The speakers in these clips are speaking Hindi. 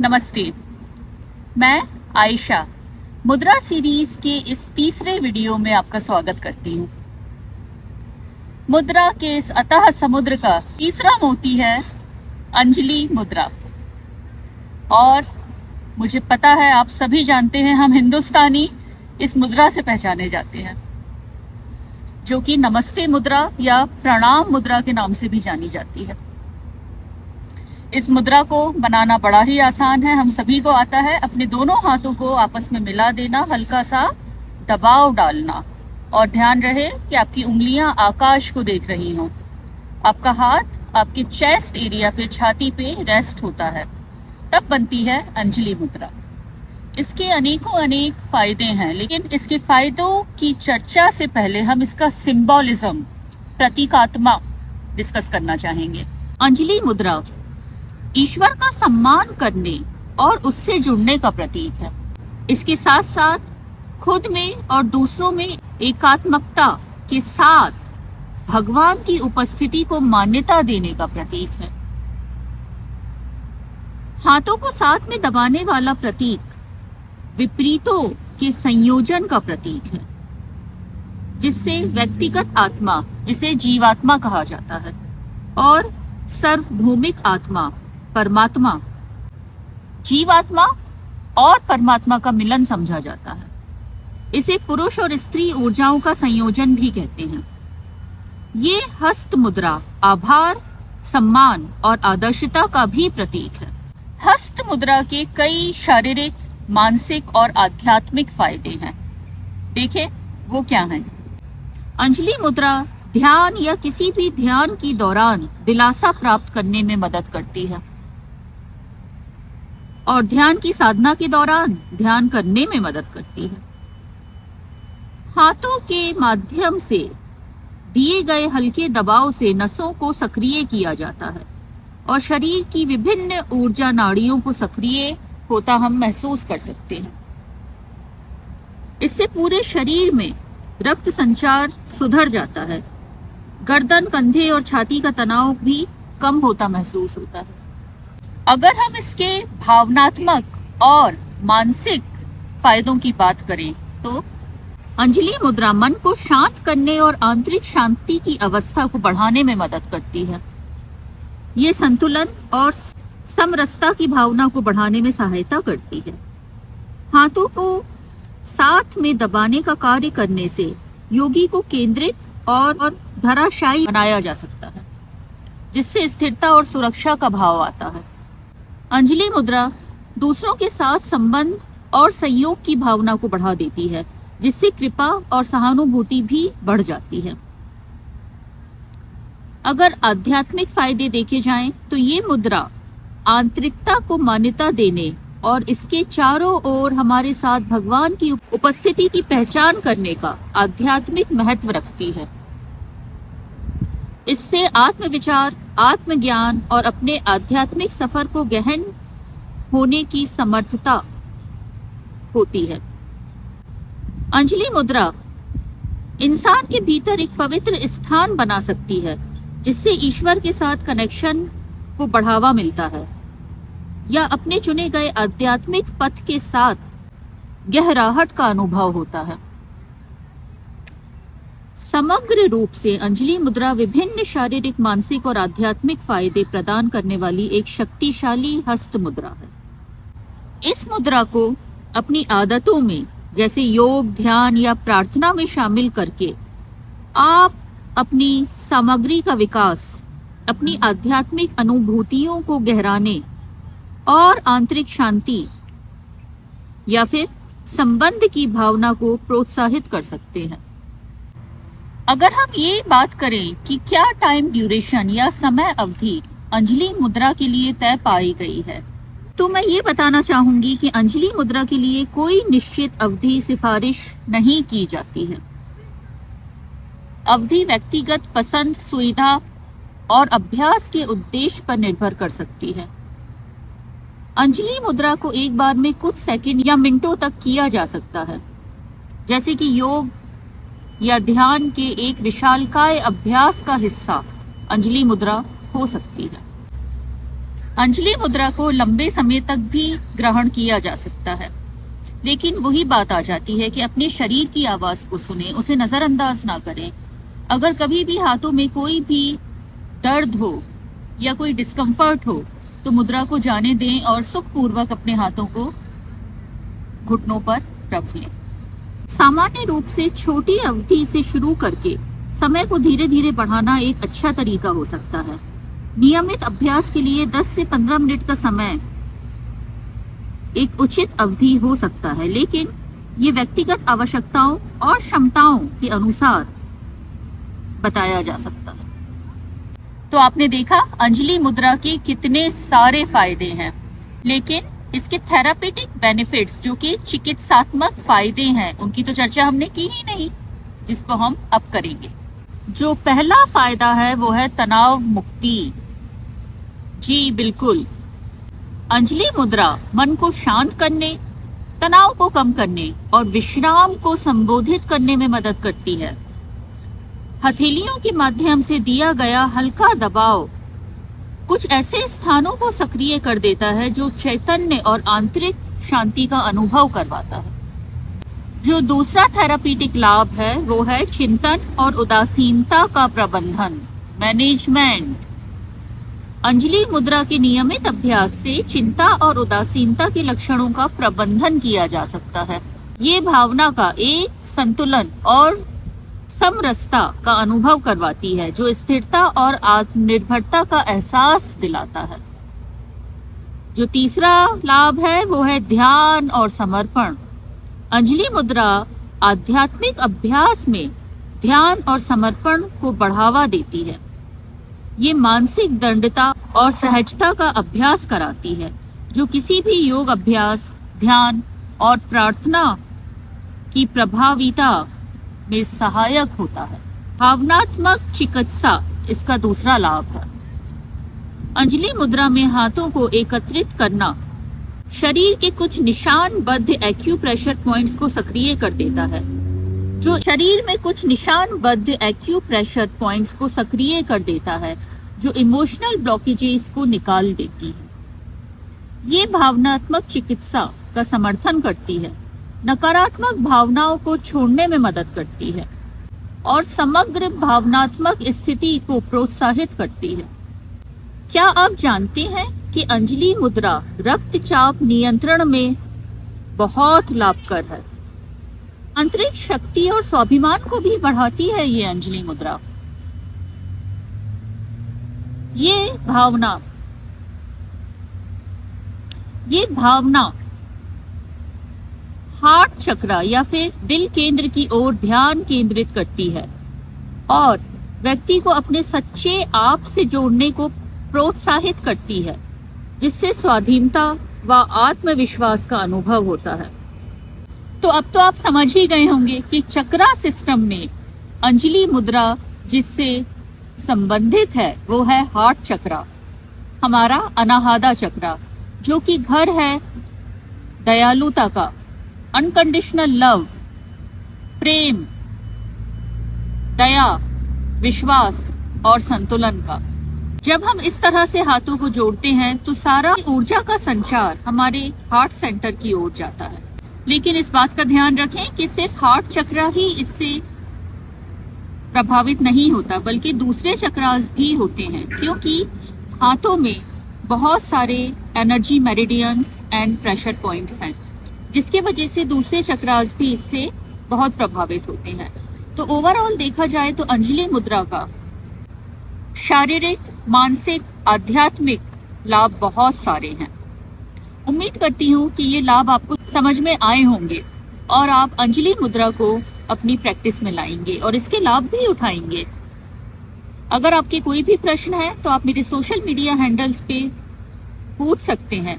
नमस्ते, मैं आयशा मुद्रा सीरीज के इस तीसरे वीडियो में आपका स्वागत करती हूँ। मुद्रा के इस अथाह समुद्र का तीसरा मोती है अंजलि मुद्रा। और मुझे पता है आप सभी जानते हैं, हम हिंदुस्तानी इस मुद्रा से पहचाने जाते हैं, जो कि नमस्ते मुद्रा या प्रणाम मुद्रा के नाम से भी जानी जाती है। इस मुद्रा को बनाना बड़ा ही आसान है, हम सभी को आता है। अपने दोनों हाथों को आपस में मिला देना, हल्का सा दबाव डालना और ध्यान रहे कि आपकी उंगलियां आकाश को देख रही हों। आपका हाथ आपके चेस्ट एरिया पे, छाती पे रेस्ट होता है, तब बनती है अंजलि मुद्रा। इसके अनेक फायदे हैं, लेकिन इसके फायदों की चर्चा से पहले हम इसका सिंबोलिज्म, प्रतीकात्मा डिस्कस करना चाहेंगे। अंजलि मुद्रा ईश्वर का सम्मान करने और उससे जुड़ने का प्रतीक है। इसके साथ साथ खुद में और दूसरों में एकात्मकता के साथ भगवान की उपस्थिति को मान्यता देने का प्रतीक है। हाथों को साथ में दबाने वाला प्रतीक विपरीतों के संयोजन का प्रतीक है, जिससे व्यक्तिगत आत्मा, जिसे जीवात्मा कहा जाता है, और सार्वभौमिक आत्मा, परमात्मा, जीवात्मा और परमात्मा का मिलन समझा जाता है। इसे पुरुष और स्त्री ऊर्जाओं का संयोजन भी कहते हैं। ये हस्त मुद्रा आभार, सम्मान और आदर्शता का भी प्रतीक है। हस्त मुद्रा के कई शारीरिक, मानसिक और आध्यात्मिक फायदे हैं। देखें वो क्या हैं। अंजलि मुद्रा ध्यान या किसी भी ध्यान के दौरान दिलासा प्राप्त करने में मदद करती है और ध्यान की साधना के दौरान ध्यान करने में मदद करती है। हाथों के माध्यम से दिए गए हल्के दबाव से नसों को सक्रिय किया जाता है और शरीर की विभिन्न ऊर्जा नाड़ियों को सक्रिय होता हम महसूस कर सकते हैं। इससे पूरे शरीर में रक्त संचार सुधर जाता है। गर्दन, कंधे और छाती का तनाव भी कम होता महसूस होता है। अगर हम इसके भावनात्मक और मानसिक फायदों की बात करें तो अंजलि मुद्रा मन को शांत करने और आंतरिक शांति की अवस्था को बढ़ाने में मदद करती है। ये संतुलन और समरसता की भावना को बढ़ाने में सहायता करती है। हाथों को साथ में दबाने का कार्य करने से योगी को केंद्रित और धराशायी बनाया जा सकता है, जिससे स्थिरता और सुरक्षा का भाव आता है। अंजलि मुद्रा दूसरों के साथ संबंध और सहयोग की भावना को बढ़ा देती है, जिससे कृपा और सहानुभूति भी बढ़ जाती है। अगर आध्यात्मिक फायदे देखे जाएं तो ये मुद्रा आंतरिकता को मान्यता देने और इसके चारों ओर हमारे साथ भगवान की उपस्थिति की पहचान करने का आध्यात्मिक महत्व रखती है। इससे आत्मविचार, आत्मज्ञान और अपने आध्यात्मिक सफर को गहन होने की समर्थता होती है। अंजलि मुद्रा इंसान के भीतर एक पवित्र स्थान बना सकती है, जिससे ईश्वर के साथ कनेक्शन को बढ़ावा मिलता है या अपने चुने गए आध्यात्मिक पथ के साथ गहराहट का अनुभव होता है। समग्र रूप से अंजलि मुद्रा विभिन्न शारीरिक, मानसिक और आध्यात्मिक फायदे प्रदान करने वाली एक शक्तिशाली हस्त मुद्रा है। इस मुद्रा को अपनी आदतों में, जैसे योग, ध्यान या प्रार्थना में शामिल करके आप अपनी सामग्री का विकास, अपनी आध्यात्मिक अनुभूतियों को गहराने और आंतरिक शांति या फिर संबंध की भावना को प्रोत्साहित कर सकते हैं। अगर हम ये बात करें कि क्या टाइम ड्यूरेशन या समय अवधि अंजलि मुद्रा के लिए तय पाई गई है, तो मैं ये बताना चाहूंगी कि अंजलि मुद्रा के लिए कोई निश्चित अवधि सिफारिश नहीं की जाती है। अवधि व्यक्तिगत पसंद, सुविधा और अभ्यास के उद्देश्य पर निर्भर कर सकती है। अंजलि मुद्रा को एक बार में कुछ सेकंड या मिनटों तक किया जा सकता है, जैसे कि योग या ध्यान के एक विशालकाय अभ्यास का हिस्सा अंजलि मुद्रा हो सकती है। अंजलि मुद्रा को लंबे समय तक भी ग्रहण किया जा सकता है, लेकिन वही बात आ जाती है कि अपने शरीर की आवाज को सुने, उसे नजरअंदाज ना करें। अगर कभी भी हाथों में कोई भी दर्द हो या कोई डिस्कम्फर्ट हो तो मुद्रा को जाने दें और सुखपूर्वक अपने हाथों को घुटनों पर रख लें। सामान्य रूप से छोटी अवधि से शुरू करके समय को धीरे धीरे बढ़ाना एक अच्छा तरीका हो सकता है। नियमित अभ्यास के लिए 10 से 15 मिनट का समय एक उचित अवधि हो सकता है, लेकिन ये व्यक्तिगत आवश्यकताओं और क्षमताओं के अनुसार बताया जा सकता है। तो आपने देखा अंजलि मुद्रा के कितने सारे फायदे हैं, लेकिन इसके थेरापेटिक बेनिफिट्स जो कि चिकित्सात्मक फायदे हैं उनकी तो चर्चा हमने की ही नहीं, जिसको हम अब करेंगे। जो पहला फायदा है वो है तनाव मुक्ति। जी बिल्कुल, अंजलि मुद्रा मन को शांत करने, तनाव को कम करने और विश्राम को संबोधित करने में मदद करती है। हथेलियों के माध्यम से दिया गया हल्का दबाव कुछ ऐसे स्थानों को सक्रिय कर देता है जो चैतन्य और आंतरिक शांति का अनुभव करवाता है। जो दूसरा थेरापीटिक लाभ है वो है चिंतन और उदासीनता का प्रबंधन, मैनेजमेंट। अंजलि मुद्रा के नियमित अभ्यास से चिंता और उदासीनता के लक्षणों का प्रबंधन किया जा सकता है। ये भावना का एक संतुलन और समरसता का अनुभव करवाती है जो स्थिरता और आत्मनिर्भरता का एहसास दिलाता है। जो तीसरा लाभ है वो है ध्यान और समर्पण। अंजलि मुद्रा आध्यात्मिक अभ्यास में ध्यान और समर्पण को बढ़ावा देती है। ये मानसिक दृढ़ता और सहजता का अभ्यास कराती है जो किसी भी योग अभ्यास, ध्यान और प्रार्थना की प्रभावीता में सहायक होता है। भावनात्मक चिकित्सा इसका दूसरा लाभ है। अंजलि मुद्रा में हाथों को एकत्रित करना शरीर के कुछ निशानबद्ध एक्यूप्रेशर पॉइंट्स को सक्रिय कर देता है। जो शरीर में कुछ निशानबद्ध एक्यूप्रेशर पॉइंट्स को सक्रिय कर देता है जो इमोशनल ब्लॉकेजेस को निकाल देती है। ये भावनात्मक चिकित्सा का समर्थन करती है, नकारात्मक भावनाओं को छोड़ने में मदद करती है और समग्र भावनात्मक स्थिति को प्रोत्साहित करती है। क्या आप जानते हैं कि अंजलि मुद्रा रक्तचाप नियंत्रण में बहुत लाभकर है? आंतरिक शक्ति और स्वाभिमान को भी बढ़ाती है ये अंजलि मुद्रा। ये भावना हार्ट चक्रा या फिर दिल केंद्र की ओर ध्यान केंद्रित करती है और व्यक्ति को अपने सच्चे आप से जोड़ने को प्रोत्साहित करती है, जिससे स्वाधीनता व आत्मविश्वास का अनुभव होता है। तो अब तो आप समझ ही गए होंगे कि चक्रा सिस्टम में अंजलि मुद्रा जिससे संबंधित है वो है हार्ट चक्रा, हमारा अनाहदा चक्रा, जो कि घर है दयालुता का, अनकंडीशनल लव, प्रेम, दया, विश्वास और संतुलन का। जब हम इस तरह से हाथों को जोड़ते हैं तो सारा ऊर्जा का संचार हमारे हार्ट सेंटर की ओर जाता है। लेकिन इस बात का ध्यान रखें कि सिर्फ हार्ट चक्रा ही इससे प्रभावित नहीं होता, बल्कि दूसरे चक्रास भी होते हैं, क्योंकि हाथों में बहुत सारे energy meridians and pressure points हैं, जिसके वजह से दूसरे चक्रास भी इससे बहुत प्रभावित होते हैं। तो ओवरऑल देखा जाए तो अंजलि मुद्रा का शारीरिक, मानसिक, आध्यात्मिक लाभ बहुत सारे हैं। उम्मीद करती हूँ कि ये लाभ आपको समझ में आए होंगे और आप अंजलि मुद्रा को अपनी प्रैक्टिस में लाएंगे और इसके लाभ भी उठाएंगे। अगर आपके कोई भी प्रश्न है तो आप मेरे सोशल मीडिया हैंडल्स पे पूछ सकते हैं,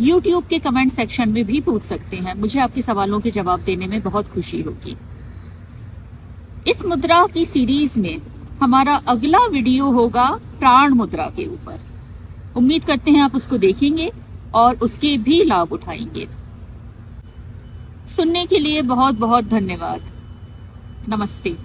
YouTube के कमेंट सेक्शन में भी पूछ सकते हैं। मुझे आपके सवालों के जवाब देने में बहुत खुशी होगी। इस मुद्रा की सीरीज में हमारा अगला वीडियो होगा प्राण मुद्रा के ऊपर। उम्मीद करते हैं आप उसको देखेंगे और उसके भी लाभ उठाएंगे। सुनने के लिए बहुत बहुत धन्यवाद। नमस्ते।